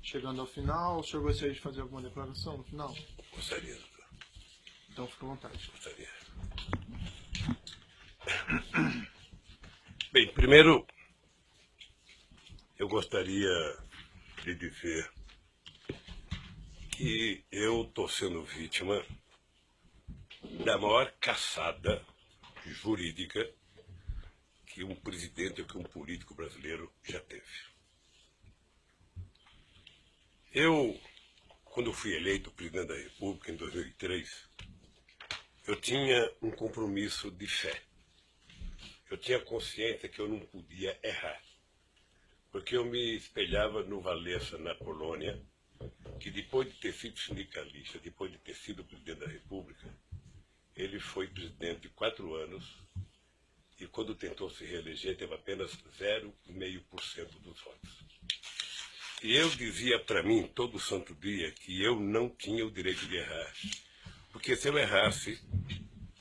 chegando ao final, o senhor gostaria de fazer alguma declaração no final? Gostaria, doutor. Então fica à vontade. Gostaria. Bem, primeiro, eu gostaria de dizer que eu estou sendo vítima da maior caçada jurídica que um presidente ou que um político brasileiro já teve. Eu, quando fui eleito presidente da República em 2003, eu tinha um compromisso de fé. Eu tinha consciência que eu não podia errar, porque eu me espelhava no Walesa, na Polônia, que depois de ter sido sindicalista, depois de ter sido presidente da República, ele foi presidente de 4 anos e quando tentou se reeleger teve apenas 0,5% dos votos. E eu dizia para mim todo santo dia que eu não tinha o direito de errar, porque se eu errasse,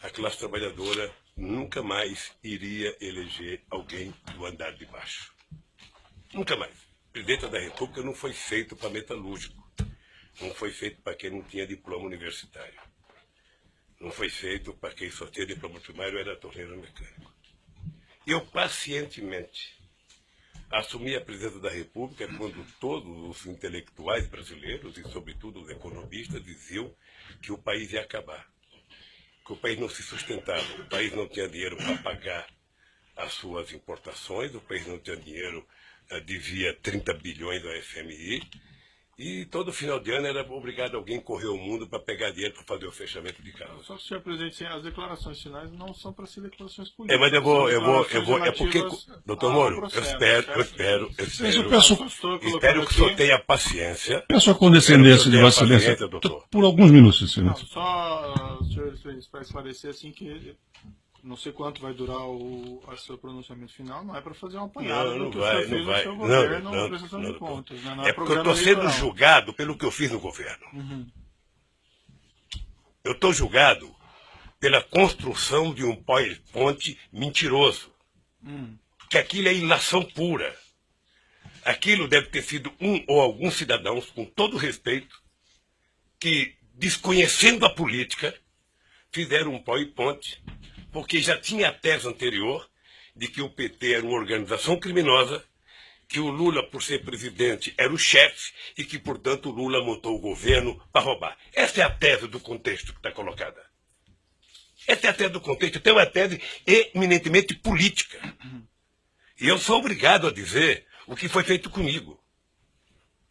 a classe trabalhadora nunca mais iria eleger alguém do andar de baixo. Nunca mais. O presidente da República não foi feito para metalúrgico, não foi feito para quem não tinha diploma universitário, não foi feito para quem só tinha diploma primário era torneiro mecânico. Eu pacientemente assumi a presidência da República quando todos os intelectuais brasileiros e sobretudo os economistas diziam que o país ia acabar, que o país não se sustentava, o país não tinha dinheiro para pagar as suas importações, o país não tinha dinheiro, devia 30 bilhões ao FMI, e todo final de ano era obrigado alguém correr o mundo para pegar dinheiro para fazer o fechamento de casa. Só que, senhor presidente, as declarações finais não são para ser declarações políticas. Mas é porque, doutor Moro, eu espero que o senhor tenha paciência. Peço a condescendência de Vossa Excelência por alguns minutos, senhor. Só, senhor, para esclarecer assim que não sei quanto vai durar o seu pronunciamento final, não é para fazer uma apanhada do que o senhor fez no seu governo na prestação de contas. Né? É porque eu estou sendo julgado pelo que eu fiz no governo. Uhum. Eu estou julgado pela construção de um PowerPoint mentiroso. Que aquilo é ilação pura. Aquilo deve ter sido um ou alguns cidadãos, com todo respeito, que, desconhecendo a política, fizeram um PowerPoint, porque já tinha a tese anterior de que o PT era uma organização criminosa, que o Lula, por ser presidente, era o chefe e que, portanto, o Lula montou o governo para roubar. Essa é a tese do contexto que está colocada. Essa é a tese do contexto. Tem uma tese eminentemente política. E eu sou obrigado a dizer o que foi feito comigo.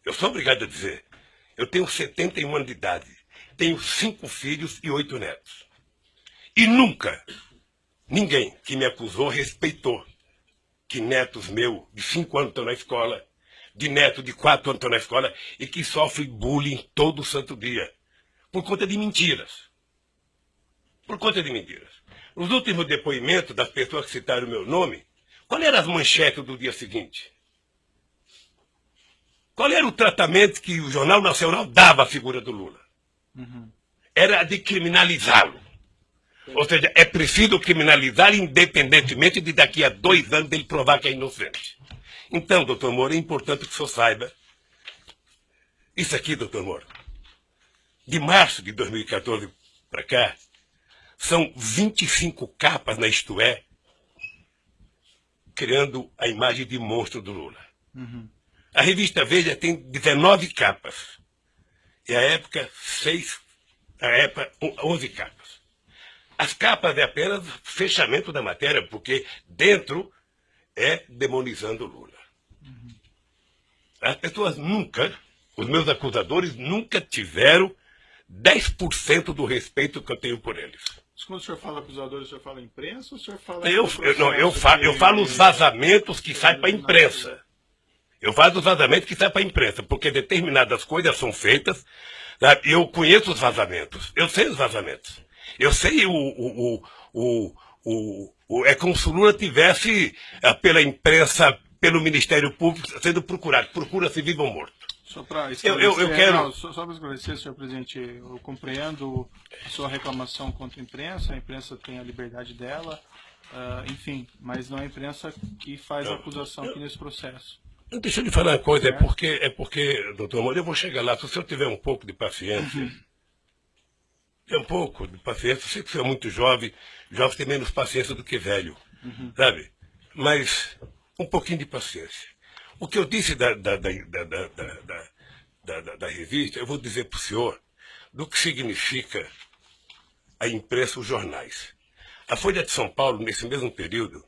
Eu sou obrigado a dizer. Eu tenho 71 anos de idade, tenho 5 filhos e 8 netos. E nunca ninguém que me acusou respeitou que netos meus de 5 anos estão na escola, de neto de 4 anos estão na escola e que sofrem bullying todo santo dia, por conta de mentiras. Por conta de mentiras. Os últimos depoimentos das pessoas que citaram o meu nome, qual eram as manchetes do dia seguinte? Qual era o tratamento que o Jornal Nacional dava à figura do Lula? Era de criminalizá-lo. Ou seja, é preciso criminalizar independentemente de daqui a 2 anos ele provar que é inocente. Então, doutor Moro, é importante que o senhor saiba. Isso aqui, doutor Moro, de março de 2014 para cá, são 25 capas na Isto É, criando a imagem de monstro do Lula. A revista Veja tem 19 capas. E a época, 11 capas. As capas é apenas fechamento da matéria, porque dentro é demonizando o Lula. As pessoas nunca, os meus acusadores nunca tiveram 10% do respeito que eu tenho por eles. Mas quando o senhor fala acusadores, o senhor fala imprensa ou o senhor fala... Eu falo os vazamentos que saem para a imprensa. Eu falo os vazamentos que saem para a imprensa, porque determinadas coisas são feitas. Sabe? Eu conheço os vazamentos, eu sei os vazamentos. Eu sei é como se o Lula tivesse, pela imprensa, pelo Ministério Público, sendo procurado. Procura-se vivo ou morto. Só para esclarecer, eu quero... só para esclarecer, senhor presidente, eu compreendo a sua reclamação contra a imprensa tem a liberdade dela, enfim, mas não é a imprensa que faz a acusação aqui nesse processo. Deixa eu lhe falar uma coisa, é porque, doutor Moro, eu vou chegar lá, se o senhor tiver um pouco de paciência, tem um pouco de paciência, eu sei que o senhor é muito jovem tem menos paciência do que velho, sabe? Mas um pouquinho de paciência. O que eu disse da revista, eu vou dizer para o senhor do que significa a imprensa, os jornais. A Folha de São Paulo, nesse mesmo período,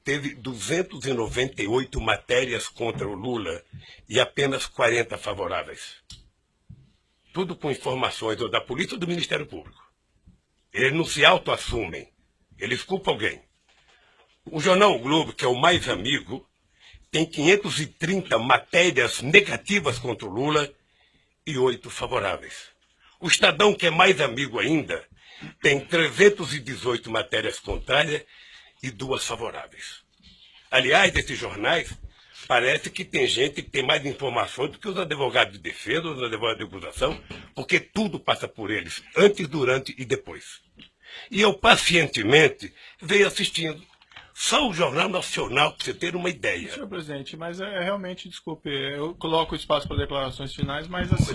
teve 298 matérias contra o Lula e apenas 40 favoráveis. Tudo com informações ou da polícia ou do Ministério Público. Eles não se autoassumem, eles culpam alguém. O jornal o Globo, que é o mais amigo, tem 530 matérias negativas contra o Lula e 8 favoráveis. O Estadão, que é mais amigo ainda, tem 318 matérias contrárias e 2 favoráveis. Aliás, esses jornais, parece que tem gente que tem mais informações do que os advogados de defesa, os advogados de acusação, porque tudo passa por eles, antes, durante e depois. E eu, pacientemente, venho assistindo. Só o Jornal Nacional, para você ter uma ideia. Senhor presidente, mas realmente, desculpe, eu coloco o espaço para declarações finais, mas assim...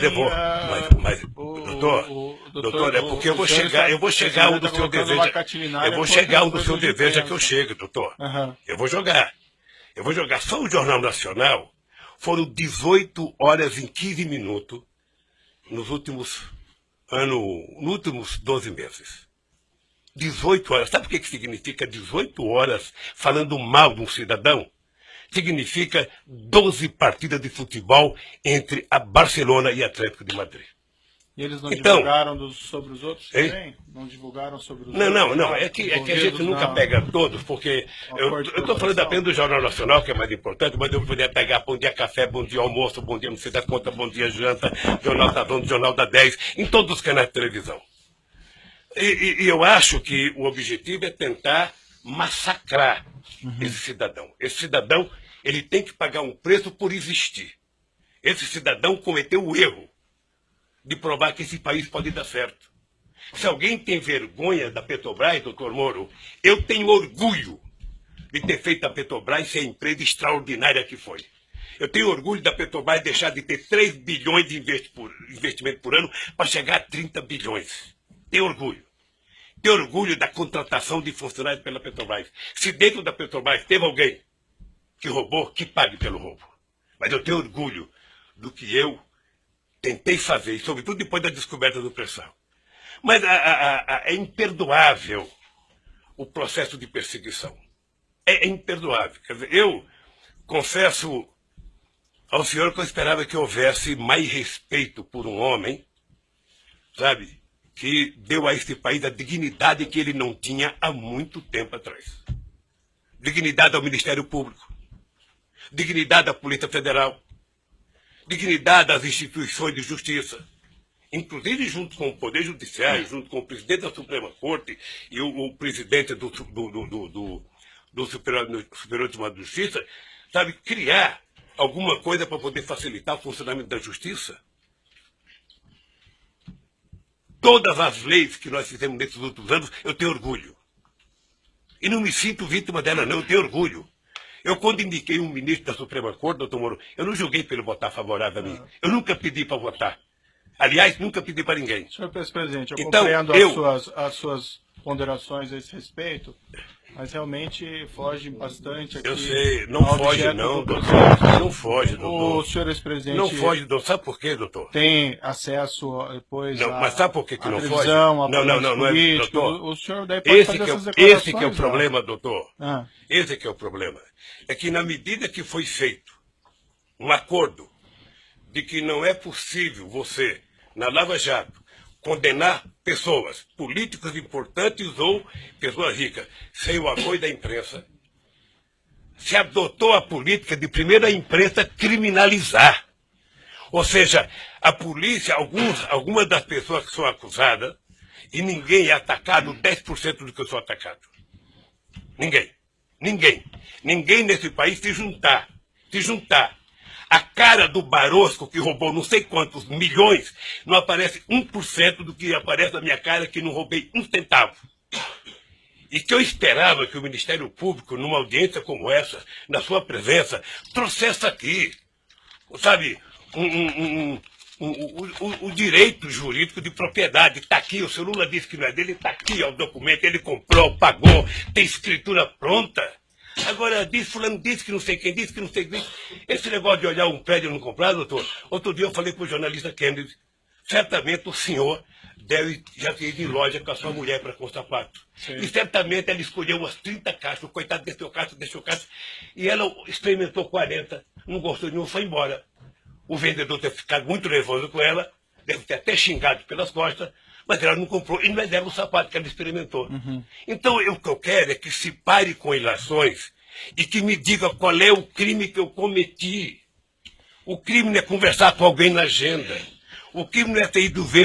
Doutor, é porque eu vou chegar um do seu dever. Eu vou chegar um do seu dever já que eu chego, doutor. Eu vou jogar. Só o Jornal Nacional foram 18 horas e 15 minutos nos últimos 12 meses. 18 horas. Sabe o que significa 18 horas falando mal de um cidadão? Significa 12 partidas de futebol entre a Barcelona e a Atlético de Madrid. E eles não divulgaram sobre os outros também? Não divulgaram sobre os outros? Não. É que a gente nunca pega todos, porque eu estou falando apenas do Jornal Nacional, que é mais importante, mas eu poderia pegar Bom Dia Café, Bom Dia Almoço, Bom Dia Não Sei das Contas, Bom Dia Janta, Jornal da Dona, Jornal da 10, em todos os canais de televisão. E eu acho que o objetivo é tentar massacrar esse cidadão. Esse cidadão, ele tem que pagar um preço por existir. Esse cidadão cometeu o erro de provar que esse país pode dar certo. Se alguém tem vergonha da Petrobras, doutor Moro, eu tenho orgulho de ter feito a Petrobras ser a empresa extraordinária que foi. Eu tenho orgulho da Petrobras deixar de ter 3 bilhões de investimento por ano para chegar a 30 bilhões. Tenho orgulho. Tenho orgulho da contratação de funcionários pela Petrobras. Se dentro da Petrobras teve alguém que roubou, que pague pelo roubo. Mas eu tenho orgulho do que eu tentei fazer, sobretudo depois da descoberta do pré-sal. Mas é imperdoável o processo de perseguição. É imperdoável. Quer dizer, eu confesso ao senhor que eu esperava que houvesse mais respeito por um homem, sabe, que deu a este país a dignidade que ele não tinha há muito tempo atrás. Dignidade ao Ministério Público, dignidade à Polícia Federal, dignidade às instituições de justiça, inclusive junto com o Poder Judiciário, junto com o presidente da Suprema Corte e o presidente do Superior Tribunal de Justiça, sabe, criar alguma coisa para poder facilitar o funcionamento da justiça. Todas as leis que nós fizemos nesses últimos anos, eu tenho orgulho. E não me sinto vítima dela, não, eu tenho orgulho. Eu, quando indiquei um ministro da Suprema Corte, doutor Moro, eu não julguei para ele votar favorável a mim. Eu nunca pedi para votar. Aliás, nunca pedi para ninguém. Senhor presidente, eu compreendo as suas ponderações a esse respeito, mas realmente foge bastante aqui. Eu sei, não foge não, doutor. Não foge, doutor. O senhor ex-presidente... Não foge, doutor. Sabe por quê, doutor? Tem acesso depois mas sabe por que não foge? Não é, doutor. O senhor daí pode fazer essas declarações. Esse que é o problema, doutor. Esse que é o problema. É que na medida que foi feito um acordo de que não é possível você, na Lava Jato, condenar pessoas, políticos importantes ou pessoas ricas, sem o apoio da imprensa, se adotou a política de primeiro a imprensa criminalizar. Ou seja, a polícia, algumas das pessoas que são acusadas, e ninguém é atacado 10% do que eu sou atacado. Ninguém nesse país se juntar. A cara do Barosco, que roubou não sei quantos milhões, não aparece 1% do que aparece na minha cara, que não roubei um centavo. E que eu esperava que o Ministério Público, numa audiência como essa, na sua presença, trouxesse aqui, sabe, o direito jurídico de propriedade. Está aqui, o senhor Lula disse que não é dele, está aqui, ó, o documento, ele comprou, pagou, tem escritura pronta. Agora, fulano disse que não sei quem disse, que não sei quem. Esse negócio de olhar um prédio e não comprar, doutor, outro dia eu falei para o jornalista Kennedy, certamente o senhor deve já ter ido em loja com a sua mulher para comprar sapato. Sim. E certamente ela escolheu umas 30 caixas, o coitado deixou caixa, e ela experimentou 40, não gostou de nenhum, foi embora. O vendedor deve ter ficado muito nervoso com ela, deve ter até xingado pelas costas, mas ela não comprou, e não é dela o sapato que ela experimentou. Uhum. Então, o que eu quero é que se pare com ilações e que me diga qual é o crime que eu cometi. O crime não é conversar com alguém na agenda. O crime não é ter ido ver